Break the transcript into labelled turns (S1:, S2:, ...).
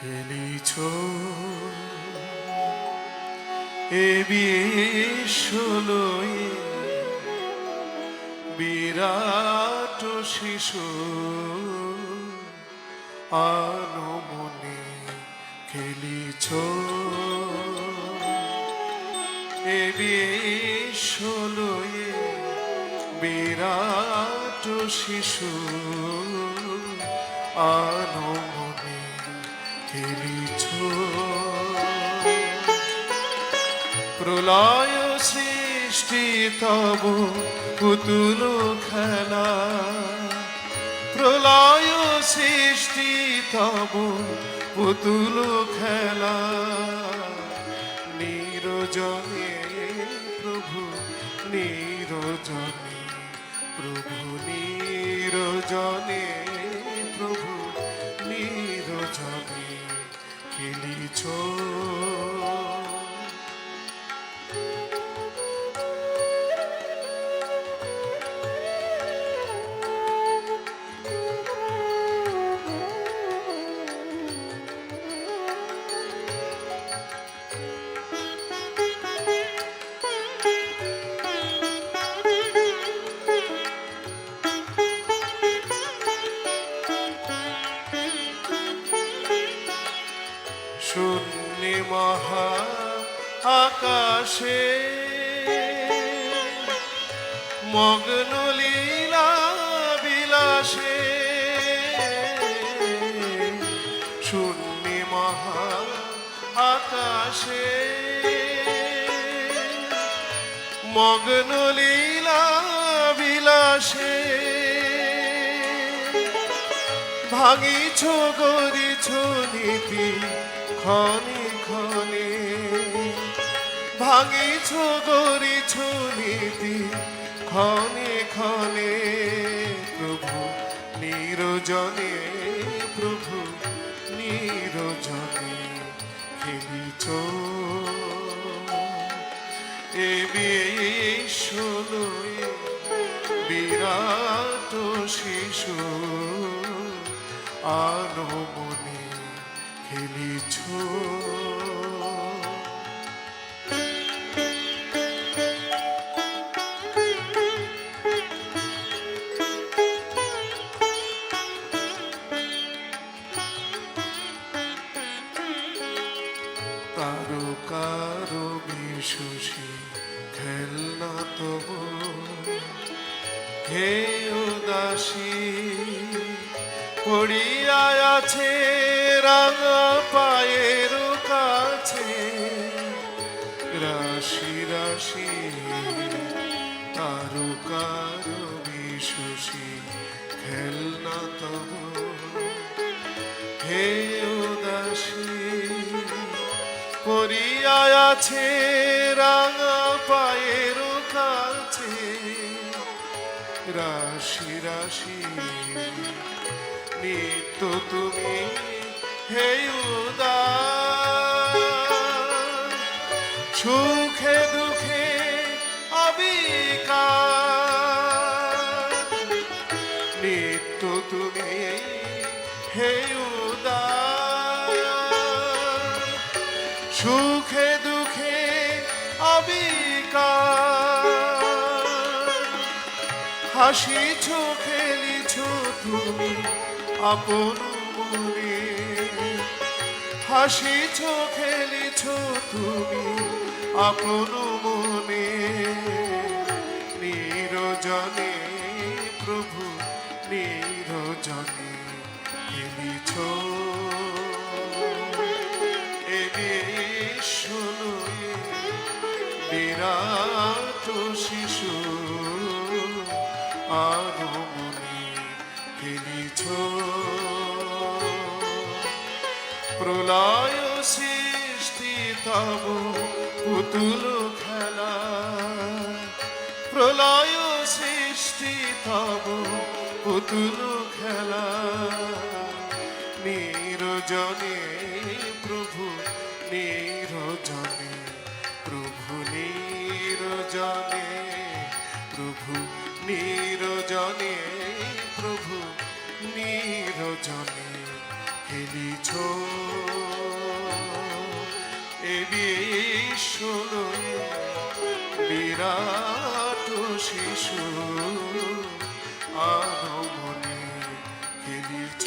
S1: খেলিছ এ বিশ্বলয়ে বিরাট শিশু আনমনে খেলিছ এ বিশ্বলয়ে বিরাট শিশু আনমনে খেলিছ প্রলয় সৃষ্টি তব পুতুল খেলা প্রলয় সৃষ্টি তব পুতুল খেলা নিরজনে প্রভু নিরজনে প্রভু নিরজনে প্রভু নিরজনে খেলিছ শূন্যে মহা আকাশে মগ্ন লীলা বিলাসে শূন্যে মহা আকাশে মগ্ন লীলা বিলাসে ভাঙিছ গরিছ নীতি ক্ষণে ক্ষণে ভাঙিছ গরিছ নীতি ক্ষণে ক্ষণে প্রভু নিরজনে প্রভু নিরজনে খেলিছ এ বিশ্বলয়ে বিরাট শিশু আনমনে খেলিছ তারকার বিশুষি খেলনা তব হে উদাসী পড়িয়া আছে রাঙা পায়ের কাছে রাশি রাশি তারকার বিশুষি খেলনা তব হে উদাসী পড়িয়া আছে রাঙা পায়ের কাছে রাশি রাশি নিত্য তুমি হে উদার সুখে দুঃখে অবিকার নিত্য তুমি হে উদার সুখে দুঃখে অবিকার হাসিছ খেলিছ তুমি আপন মনে হাসিছ খেলিছ তুমি আপন মনে নিরজনে প্রভু নিরজনে খেলিছ এ বিশ্বলয়ে বিরাট শিশু আনমনে খেলিছ প্রলয় সৃষ্টি তব পুতুল খেলা প্রলয় সৃষ্টি তব পুতুল খেলা নিরজনে প্রভু নিরজনে প্রভু নিরজনে প্রভু নিরজনে প্রভু নিরজনে খেলিছ। এ বিশ্বলয়ে বিরাট শিশু আগমনে খেলিছ